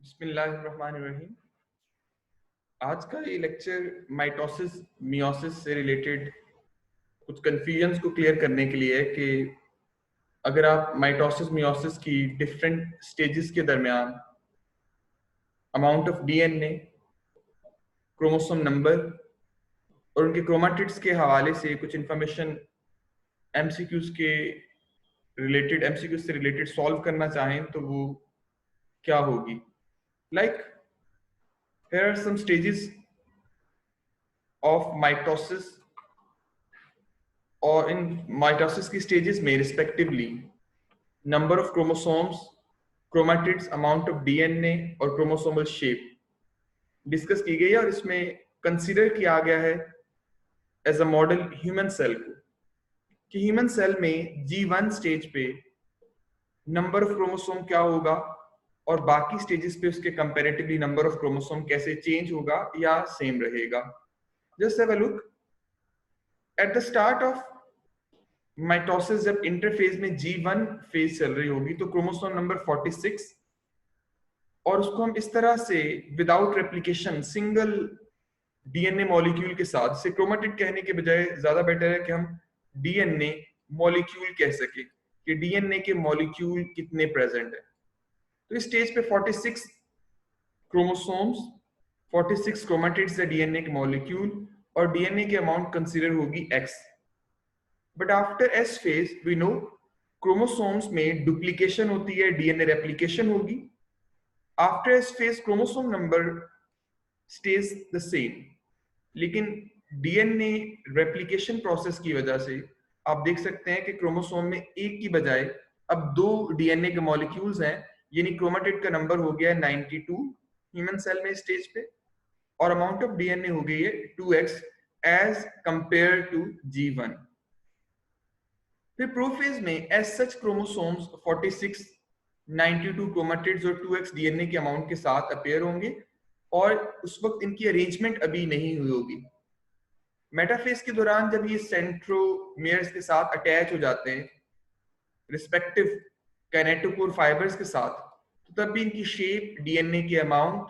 बिस्मिल्लाहिर्रहमानिर्रहीम। आज का ये लेक्चर माइटोसिस मियोसिस से रिलेटेड कुछ कंफ्यूजन्स को क्लियर करने के लिए है कि अगर आप माइटोसिस मियोसिस की डिफरेंट स्टेजेस के दरमियान amount of DNA, chromosome number और उनके क्रोमाटिड्स के हवाले से कुछ इंफॉर्मेशन एमसीक्यूज से रिलेटेड सॉल्व करना चाहें तो वो क्या होगी। Like here are some stages of mitosis और इन माइटोसिस की स्टेजेस में respectively number of chromosomes, chromatids, amount of DNA और क्रोमोसोमल शेप डिस्कस की गई है और इसमें कंसीडर किया गया है as a model human cell को कि ह्यूमन सेल में G1 स्टेज पे नंबर ऑफ क्रोमोसोम क्या होगा और बाकी स्टेजेस पे उसके कंपैरेटिवली नंबर ऑफ क्रोमोसोम कैसे चेंज होगा या सेम रहेगा। Just have a look at the start of mitosis. जब इंटरफेज में G1 फेज चल रही होगी तो क्रोमोसोम नंबर 46 और उसको हम इस तरह से without replication single DNA molecule के साथ, से क्रोमेटिड कहने के बजाय ज्यादा बेटर है कि हम डीएनए मॉलिक्यूल कह सके कि डीएनए के मॉलिक्यूल कितने प्रेजेंट है। तो इस स्टेज पे 46 क्रोमोसोम्स, 46 क्रोमेटिड्स है डीएनए के मॉलिक्यूल और डीएनए की अमाउंट कंसीडर होगी X। But after S phase we know chromosomes में डुप्लीकेशन होती है, डीएनए रेप्लिकेशन होगी। After S phase chromosome number stage the same, लेकिन डीएनए रेप्लिकेशन प्रोसेस की वजह से आप देख सकते हैं कि क्रोमोसोम में एक की बजाय अब दो डीएनए के मॉलिक्यूल्स हैं, यानी क्रोमेटिड का नंबर हो गया 92 ह्यूमन सेल में स्टेज पे और अमाउंट ऑफ डीएनए हो गई है 2x as compare to G1। फिर प्रोफेज में एज सच क्रोमोसोम्स 46, 92 क्रोमेटिड्स और 2x डीएनए के अमाउंट के साथ अपीयर होंगे और उस वक्त इनकी अरेंजमेंट अभी नहीं हुई होगी। मेटाफेज के दौरान जब ये सेंट्रोमियर्स के साथ अटैच हो जाते हैं रिस्पेक्टिव काइनेटोकोर फाइबर्स के साथ, तो तब भी इनकी शेप, डीएनए की अमाउंट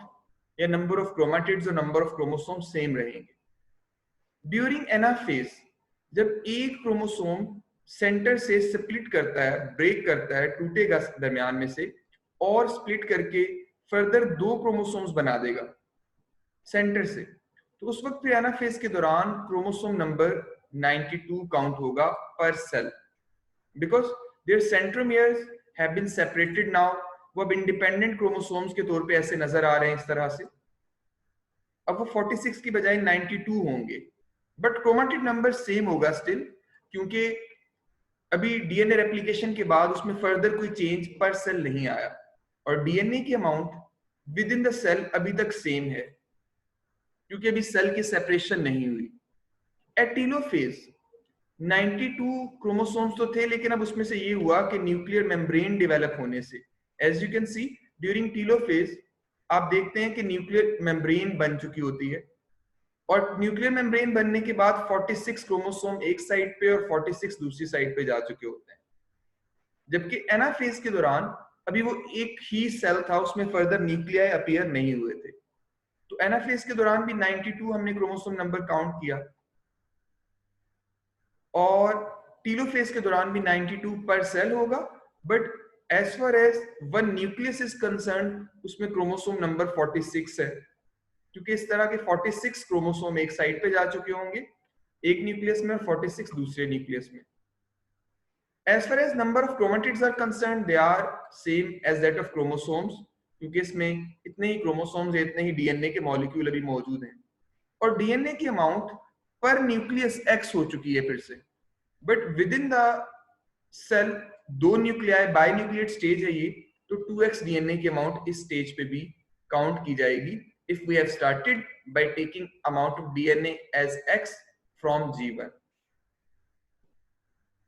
या नंबर ऑफ क्रोमेटिड्स और नंबर ऑफ क्रोमोसोम सेम रहेंगे। ड्यूरिंग एनाफेज जब एक क्रोमोसोम सेंटर से स्प्लिट करता है, ब्रेक करता है, टूटेगा दरमियान में से और स्प्लिट करके फर्दर दो क्रोमोसोम्स बना देगा सेंटर से, तो उस वक्त फिर एनाफेज के दौरान क्रोमोसोम नंबर 92 काउंट होगा पर cell because their centromeres have been separated now. वो अब इंडिपेंडेंट क्रोमोसोम्स के तौर पे ऐसे नजर आ रहे हैं इस तरह से। अब वो 46 की बजाय 92 होंगे, बट क्रोमेटिड नंबर सेम होगा स्टिल, क्योंकि अभी डीएनए रेप्लिकेशन के बाद उसमें फर्दर कोई चेंज पर सेल नहीं आया और डीएनए की amount within the cell अभी तक सेम है क्योंकि अभी सेल की सेपरेशन नहीं हुई। एट टेलोफेज 92 क्रोमोसोम्स तो थे, लेकिन अब उसमें से ये हुआ कि न्यूक्लियर मेम्ब्रेन डेवलप होने से as you can see during telophase आप देखते हैं कि न्यूक्लियर मेम्ब्रेन बन चुकी होती है और न्यूक्लियर मेम्ब्रेन बनने के बाद 46 क्रोमोसोम एक साइड पे और 46 दूसरी साइड पे जा चुके होते हैं। जबकि एनाफेज के दौरान अभी वो एक ही सेल था, उसमें फर्दर न्यूक्लियाई अपीयर नहीं हुए थे। तो एनाफेज के दौरान भी 92 हमने क्रोमोसोम नंबर काउंट किया और टीलोफेज के दौरान भी 92 पर सेल होगा, but as far as one nucleus is concern उसमें क्रोमोसोम नंबर 46 है, क्योंकि इस तरह के 46 क्रोमोसोम एक साइड पे जा चुके होंगे एक न्यूक्लियस में और 46 दूसरे न्यूक्लियस में। As far as number of chromatids are concern they are same as that of chromosomes, क्योंकि इसमें इतने ही क्रोमोसोम्स इतने ही डीएनए के मॉलिक्यूल अभी मौजूद हैं और डीएनए की अमाउंट पर न्यूक्लियस एक्स हो चुकी है फिर से, but within the cell दो न्यूक्लियाई बाई न्यूक्लिएट स्टेज है ये, तो 2x डीएनए की अमाउंट इस स्टेज पे भी काउंट की जाएगी if we have started by taking amount of DNA as X from G1.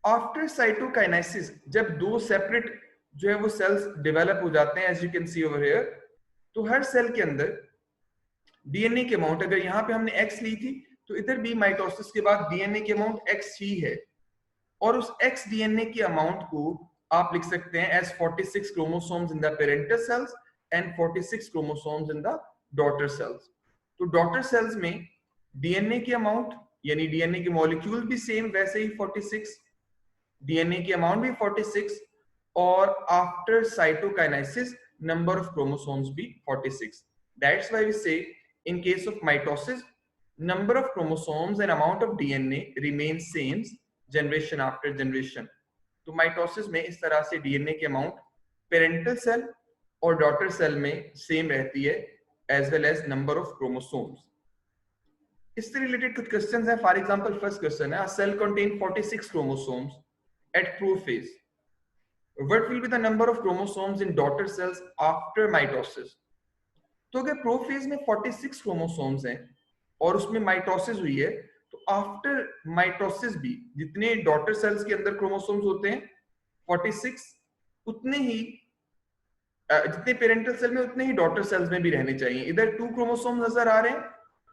After cytokinesis जब दो सेपरेट जो है वो सेल्स डेवलप हो जाते हैं, as you can see over here, तो हर सेल के अंदर डीएनए की अमाउंट अगर यहाँ पे हमने X ली थी तो इधर भी माइटोसिस के बाद डीएनए की अमाउंट X ही है और उस X डीएनए की अमाउंट को आप लिख सकते हैं as 46 chromosomes in the parental cells and 46 chromosomes in the daughter cells. तो daughter cells में DNA की अमाउंट यानी DNA के मॉलिक्यूल भी सेम वैसे ही 46, DNA की अमाउंट भी 46 और after cytokinesis number of chromosomes भी 46. That's why we say in case of mitosis number of chromosomes and amount of DNA remains same generation after generation. तो mitosis में इस तरह से डीएनए की अमाउंट पेरेंटल सेल और डॉटर सेल में same रहती है as well as number of chromosomes. इससे रिलेटेड कुछ क्वेश्चंस हैं. फॉर एग्जांपल फर्स्ट क्वेश्चन है, cell contain 46 chromosomes at prophase. What will be the number of chromosomes in daughter cells after mitosis. तो अगर prophase में 46 chromosomes हैं और उसमें माइटोसिस हुई है तो आफ्टर माइटोसिस भी जितने डॉटर सेल्स के अंदर क्रोमोसोम्स होते हैं 46 उतने ही जितने पेरेंटल सेल में उतने ही डॉटर सेल्स में भी रहने चाहिए. इधर 2 क्रोमोसोम्स नजर आ रहे हैं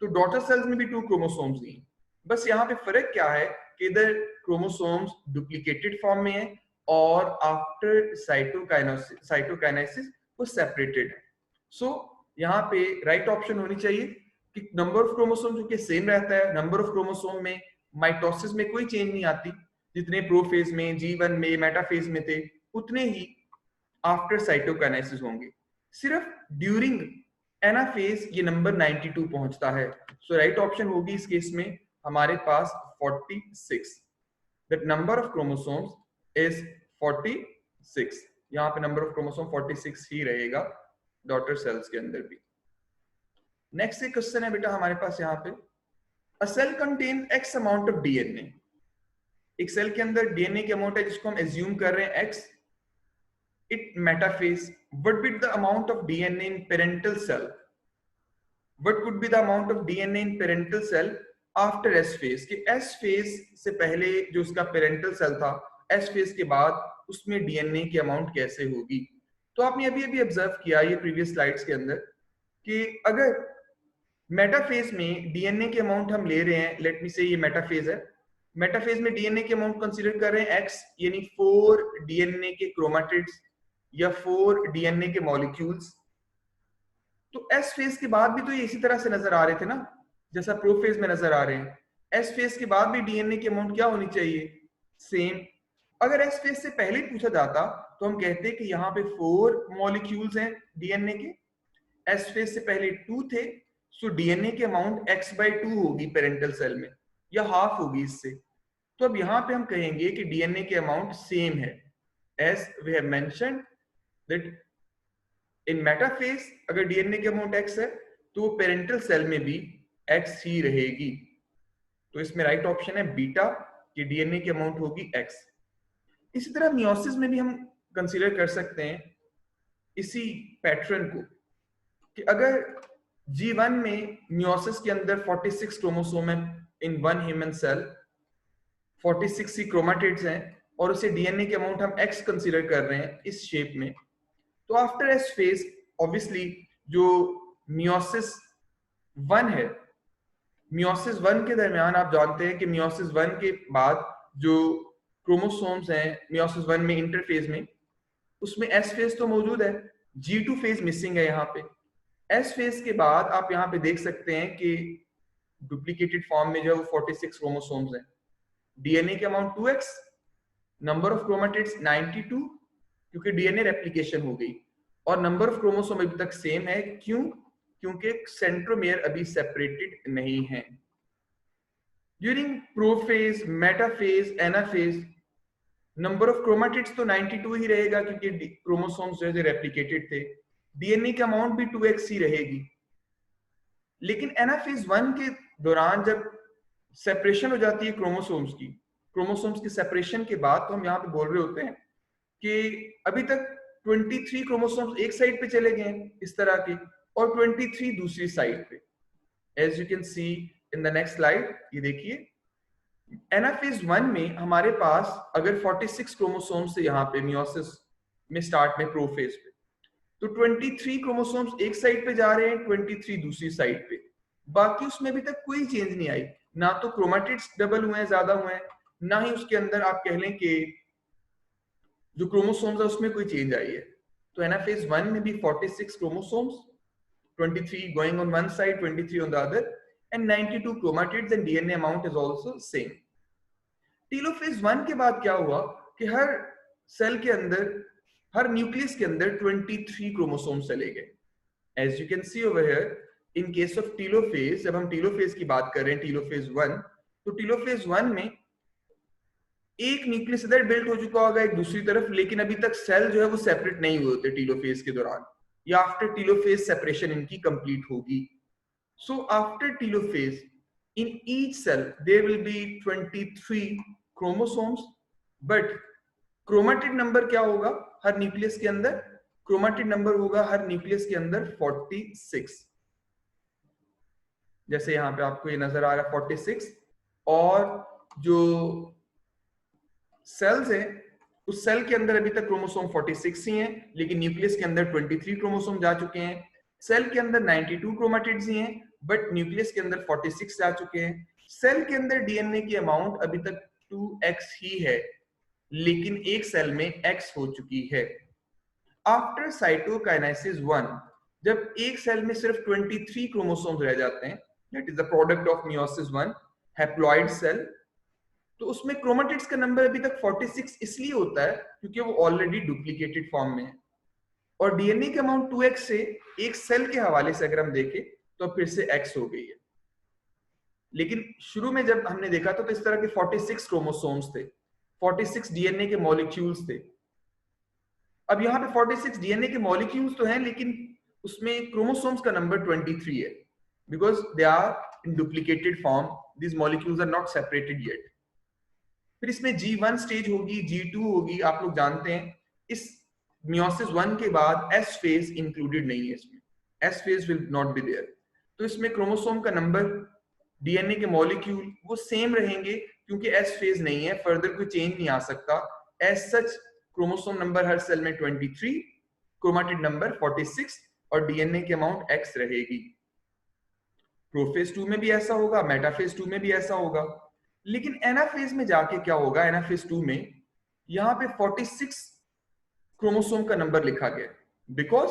तो डॉटर सेल्स में भी 2 क्रोमोसोम्स नहीं. बस यहाँ पे फर्क क्या है कि इधर क्रोमोसोम्स डुप्लीकेटेड फॉर्म में है और आफ्टर साइटोकाइनेसिस वो सेपरेटेड है. सो यहाँ पे राइट ऑप्शन होनी चाहिए कि नंबर ऑफ क्रोमोसोम जो कि सेम रहता है. नंबर ऑफ क्रोमोसोम में माइटोसिस में कोई चेंज नहीं आती. जितने प्रोफेज में G1 में मेटाफेज में थे उतने ही आफ्टर साइटोकाइनेसिस होंगे. सिर्फ ड्यूरिंग एनाफेज ये नंबर 92 पहुंचता है. सो राइट ऑप्शन होगी इस केस में हमारे पास 46. That number of chromosomes is 46. यहाँ पे नंबर ऑफ क्रोमोसोम 46 ही रहेगा डॉटर सेल्स के अंदर भी. नेक्स्ट एक क्वेश्चन है बेटा हमारे पास यहाँ पे, a cell contain X amount of DNA. एक सेल के अंदर डीएनए की अमाउंट है जिसको हम एज्यूम कर रहे हैं X. It metaphase. What will the amount of DNA in parental cell. What would be the amount of DNA in parental cell after S phase. कि एस फेज से पहले जो उसका पेरेंटल सेल था, एस फेज के बाद उसमें DNA की अमाउंट कैसे होगी. तो आपने अभी अभी ऑब्जर्व किया ये प्रीवियस स्लाइड्स के अंदर कि अगर मेटाफेज में डीएनए की अमाउंट हम ले रहे हैं, लेट मी से ये मेटाफेज है, मेटाफेज में डीएनए की अमाउंट कंसीडर कर रहे हैं एक्स, यानी 4 डीएनए के क्रोमैटिड्स या 4 डीएनए के मॉलिक्यूल्स. तो एस फेज के बाद भी तो ये इसी तरह से नजर आ रहे थे ना जैसा प्रोफेज में नजर आ रहे हैं. एस फेज के बाद भी डीएनए की अमाउंट क्या होनी चाहिए, सेम. अगर एस फेज से पहले पूछा जाता तो हम कहते कि यहाँ पे 4 मॉलिक्यूल्स हैं डीएनए के, एस फेज से पहले 2 थे, सो डीएनए की अमाउंट x/2 होगी पेरेंटल सेल में या हाफ होगी इससे. तो अब यहाँ पे हम कहेंगे कि डीएनए की अमाउंट सेम है as we have mentioned that in metaphase अगर डीएनए की अमाउंट x है तो वो पेरेंटल सेल में भी x ही रहेगी. तो इसमें राइट ऑप्शन है बीटा कि डीएनए की अमाउंट होगी x. इसी तरह मियोसिस में भी हम कंसीडर कर सकते हैं इसी पैटर्न को कि अगर G1 में मियोसिस के अंदर 46 क्रोमोसोम है इन वन ह्यूमन सेल, 46 ही क्रोमैटिड्स हैं और उसे डीएनए की अमाउंट हम x कंसीडर कर रहे हैं इस शेप में. तो आफ्टर एस फेज ऑब्वियसली जो मियोसिस 1 है, मियोसिस 1 के दरमियान आप जानते हैं कि मियोसिस 1 के बाद जो क्रोमोसोम्स हैं मियोसिस 1 में इंटरफेज में, उसमें एस फेज तो मौजूद है, G2 फेज मिसिंग है. यहाँ पे एस फेज के बाद आप यहाँ पे देख सकते हैं कि डुप्लीकेटेड फॉर्म में जो 46 क्रोमोसोम्स हैं. डीएनए की amount 2x, number of chromatids 92 क्योंकि डीएनए रेप्लिकेशन हो गई, और नंबर ऑफ क्रोमोसोम अभी तक सेम है. क्यों? क्योंकि सेंट्रोमेयर अभी सेपरेटेड नहीं है. During prophase, metaphase, anaphase number of chromatids तो 92 ही रहेगा क्योंकि क्रोमोसोम्स जो रेप्लिकेटेड थे. डीएनए की अमाउंट भी 2x ही रहेगी. लेकिन एनाफेज 1 के दौरान जब सेपरेशन हो जाती है क्रोमोसोम्स की सेपरेशन के बाद तो हम यहाँ पे बोल रहे होते हैं कि अभी तक 23 क्रोमोसोम्स एक साइड पे चले गए हैं इस तरह के और 23 दूसरी साइड पे. As you can see in the next slide, ये देखिए एनाफेज 1 में हमारे पास अगर 46 क्रोमोसोम्स से यहाँ पे मियोसिस में स्टार्ट में प्रोफेज पे, तो 23 क्रोमोसोम्स एक साइड पे जा रहे हैं, 23 दूसरी साइड पे. बाकी उसमें अभी तक कोई चेंज नहीं आई, ना तो क्रोमैटिड्स डबल हुए हैं, ज्यादा हुए हैं, ना ही उसके अंदर आप कह लें कि जो क्रोमोसोम्स है उसमें कोई चेंज आई है. तो एनाफेज 1 में भी 46 chromosomes, 23 going on one side, 23 on the other, and 92 chromatids and DNA amount is also same. Telophase 1 के बाद क्या हुआ कि हर सेल के अंदर, हर न्यूक्लियस के अंदर 23 क्रोमोसोम्स चले गए. As you can see over here, in case of telophase, जब हम टेलोफेज की बात कर रहे हैं, टेलोफेज 1, तो टेलोफेज 1 में एक न्यूक्लियस इधर बिल्ड हो चुका होगा एक दूसरी तरफ, लेकिन अभी तक सेल जो है वो सेपरेट नहीं हुए होते टेलोफेज के दौरान, या आफ्टर टेलोफेज सेपरेशन इनकी कंप्लीट होगी. So after telophase in each cell there will be 23 chromosomes, but chromatid number क्या होगा हर न्यूक्लियस के अंदर? chromatid number होगा हर न्यूक्लियस के अंदर 46. जैसे यहाँ पे आपको ये नजर आ रहा है 46, और जो सेल्स है उस सेल के अंदर अभी तक क्रोमोसोम 46 ही हैं, लेकिन न्यूक्लियस के अंदर 23 क्रोमोसोम जा चुके हैं. सेल के अंदर 92 क्रोमेटिड्स ही हैं, बट न्यूक्लियस के अंदर 46 जा चुके हैं. सेल के अंदर डीएनए की अमाउंट अभी तक 2x ही है, लेकिन एक सेल में x हो चुकी है. आफ्टर साइटोकाइनेसिस 1, जब एक सेल में सिर्फ 23 क्रोमोसोम्स रह जाते हैं, that is the product of meiosis 1, haploid cell, तो उसमें क्रोमेटिड्स का नंबर अभी तक 46 इसलिए होता है क्योंकि वो ऑलरेडी डुप्लीकेटेड फॉर्म में है. और डीएनए के अमाउंट 2x से एक सेल के हवाले से अगर हम देखें तो फिर से x हो गई है. लेकिन शुरू में जब हमने देखा तो इस तरह के 46 क्रोमोसोम्स थे, 46 डीएनए के मॉलिक्यूल्स थे. अब यहाँ पे 46 डीएनए के मॉलिक्यूल्स तो हैं, लेकिन उसमें क्रोमोसोम्स का नंबर 23 है, because they are in duplicated form, this molecules are not separated yet. फिर इसमें G1 स्टेज होगी, G2 होगी. आप लोग जानते हैं इस मियोसिस 1 के बाद S फेज इंक्लूडेड नहीं है इसमें, S phase will not be there. तो इसमें क्रोमोसोम का नंबर, डीएनए के मॉलिक्यूल वो सेम रहेंगे क्योंकि S फेज नहीं है, फर्दर कोई चेंज नहीं आ सकता. एज सच क्रोमोसोम नंबर हर सेल में 23, क्रोमेटिड नंबर 46 और डीएनए की अमाउंट X रहेगी. प्रोफेज 2 में भी ऐसा होगा, मेटाफेज 2 में भी ऐसा होगा. लेकिन एनाफेज में जाके क्या होगा? एनाफेज 2 में यहाँ पे 46 क्रोमोसोम का नंबर लिखा गया, बिकॉज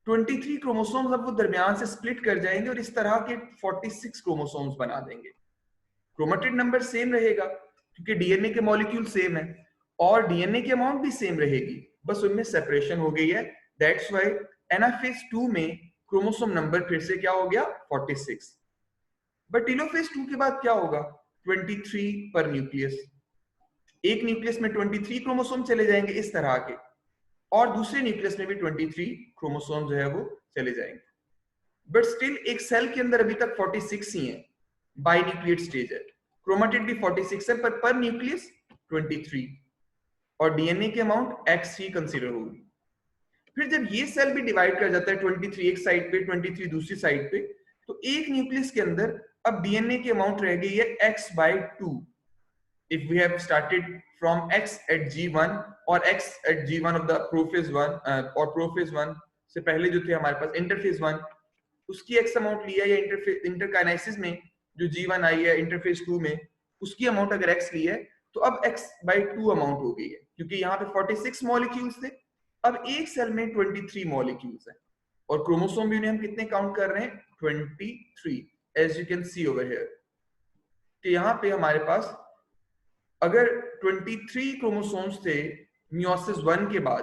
23 क्रोमोसोम्स अब वो दरमियान से स्प्लिट कर जाएंगे और इस तरह के 46 क्रोमोसोम्स बना देंगे. क्रोमेटिड नंबर सेम रहेगा क्योंकि डीएनए के मॉलिक्यूल सेम है, और डीएनए की अमाउंट भी सेम रहेगी, बस उनमें सेपरेशन हो गई है. दैट्स व्हाई एनाफेज 2 में क्रोमोसोम नंबर फिर से क्या हो गया? 46. बट टेलोफेज 2 के बाद क्या होगा? 23 पर न्यूक्लियस. एक न्यूक्लियस में 23 क्रोमोसोम चले जाएंगे इस तरह के, और दूसरे न्यूक्लियस में भी 23 क्रोमोसोम जो है वो चले जाएंगे. बट स्टिल एक सेल के अंदर अभी तक 46 ही है, बाइन्यूक्लिएट स्टेज है. क्रोमेटिड भी 46 है, पर न्यूक्लियस 23, और डीएनए की अमाउंट x ही कंसीडर होगी. फिर जब ये सेल भी डिवाइड कर जाता है 23 एक साइड पे, 23 दूसरी साइड पे, तो एक न्यूक्लियस के अंदर अब डीएनए की अमाउंट रह गई है x/2. if we have started from x at G1 और x at G1 of the prophase 1 और prophase 1 से पहले जो थे हमारे पास इंटरफेज 1, उसकी x अमाउंट लिया, या इंटरकाइनेसिस में जो G1 आई है इंटरफेज 2 में, उसकी अमाउंट अगर x ली है, तो अब x/2 अमाउंट हो गई है, क्योंकि यहाँ पे 46 मॉलिक्यूल्स थे, अब एक सेल में 23 मॉलिक्यूल्स हैं, और क्रोमोसोम भी उन्हें हम कितने काउंट कर रहे हैं? 23, as you can see over here. तो यहाँ पे हमारे पास अगर 23 क्रोमोसोम्स थे मियोसिस 1 के बाद,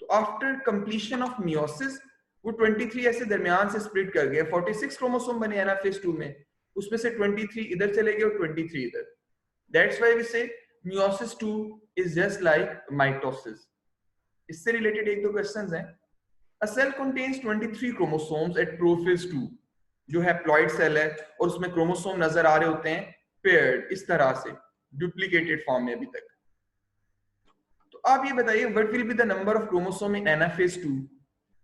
तो आफ्टर कंप्लीशन ऑफ मियोसिस वो 23 ऐसे दरमियान से स्प्लिट कर गए. 46 क्रोमोसोम बने एनाफेज 2 में, उसमें से 23 इधर चले गए और 23 इधर. That's why we say meiosis 2 is just like mitosis. इससे रिलेटेड एक दो क्वेश्चंस हैं. A cell contains 23 chromosomes at prophase 2, जो हैप्लॉइड सेल है, और उसमें क्रोमोसोम नजर आ रहे होते हैं पेयर्ड इस तरह से, डुप्लीकेटेड फॉर्म में अभी तक. तो आप ये बताइए, what will be the number of chromosome in anaphase 2?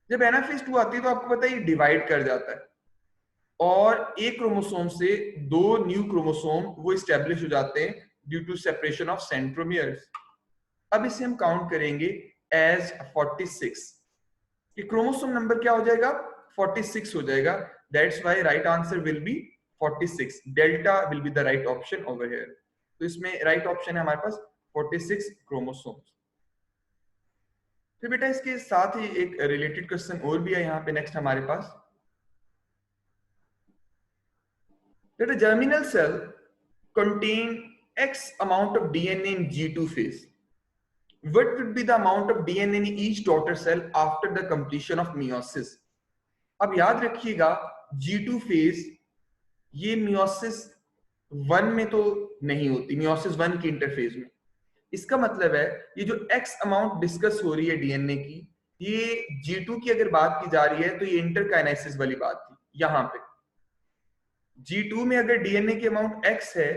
जब एनाफेज 2 आती है तो आपको पता है ये डिवाइड कर जाता है, और एक क्रोमोसोम से दो न्यू क्रोमोसोम वो एस्टेब्लिश हो जाते हैं due to separation of centromeres. अब इसे हम काउंट करेंगे एज 46. कि क्रोमोसोम नंबर क्या हो जाएगा? 46 हो जाएगा. That's why right answer will be 46. Delta will be the right option over here. तो इसमें राइट ऑप्शन है हमारे पास 46 क्रोमोसोम्स. फिर बेटा इसके साथ ही एक रिलेटेड क्वेश्चन और भी है यहाँ पे नेक्स्ट हमारे पास, that a germinal cell contain X amount of DNA in G2 phase. What would be the amount of DNA in each daughter cell after the completion of meiosis? अब याद रखिएगा G2 phase ये meiosis 1 में तो नहीं होती, meiosis 1 की interphase में। इसका मतलब है ये जो X अमाउंट डिस्कस हो रही है डीएनए की, ये G2 की अगर बात की जा रही है तो ये इंटरकाइनेसिस वाली बात थी। यहाँ पे G2 में अगर डीएनए की अमाउंट X है,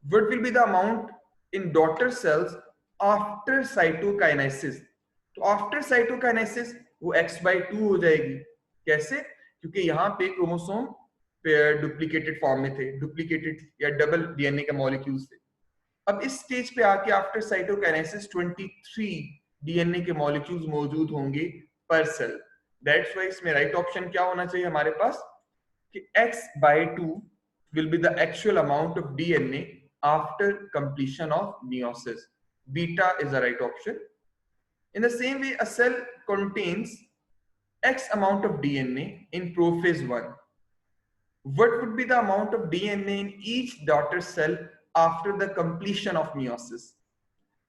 what will be the amount in daughter cells after cytokinesis? तो आफ्टर साइटोकाइनेसिस वो x/2 हो जाएगी। कैसे? क्योंकि यहाँ पे क्रोमोसोम डुप्लीकेटेड फॉर्म में थे, डुप्लीकेटेड या डबल डीएनए के मॉलिक्यूल्स थे। अब इस स्टेज पे आके आफ्टर साइटोकाइनेसिस 23 डीएनए के मॉलिक्यूल्स मौजूद होंगे पर सेल। दैट्स व्हाई इसमें राइट ऑप्शन क्या होना चाहिए हमारे पास कि x/2 will be the actual amount of DNA after completion of meiosis. Beta is the right option. In the same way, a cell contains X amount of DNA in prophase 1. What would be the amount of DNA in each daughter cell after the completion of meiosis?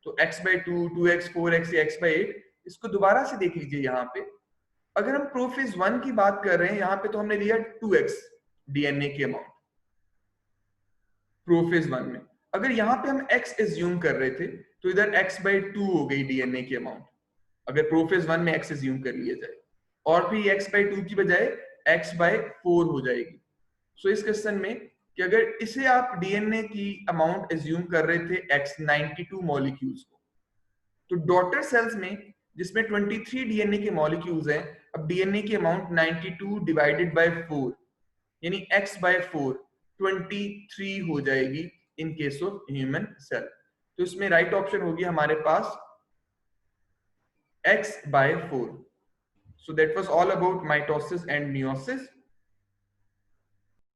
तो x/2, 2x, 4x या x/8 इसको दोबारा से देख लीजिए। यहाँ पे अगर हम प्रोफेज 1 की बात कर रहे हैं, यहाँ पे तो हमने लिया 2x डीएनए की अमाउंट प्रोफेज 1 में। अगर यहाँ पे हम x एज्यूम कर रहे थे तो इधर x/2 हो गई डीएनए की अमाउंट, अगर प्रोफेज 1 में x एज्यूम कर लिया जाए, और फिर x/2 की बजाय x/4 हो जाएगी। सो इस क्वेश्चन में कि अगर इसे आप डीएनए की अमाउंट एज्यूम कर रहे थे x 92 मॉलिक्यूल्स को, तो डॉटर सेल्स में जिसमें 23 डीएनए के मॉलिक्यूल्स हैं, अब डीएनए की अमाउंट 92 डिवाइडेड बाय 4 यानी x/4 23 हो जाएगी in case of human cell. तो इसमें राइट ऑप्शन होगी हमारे पास x/4। So that was all about mitosis and meiosis.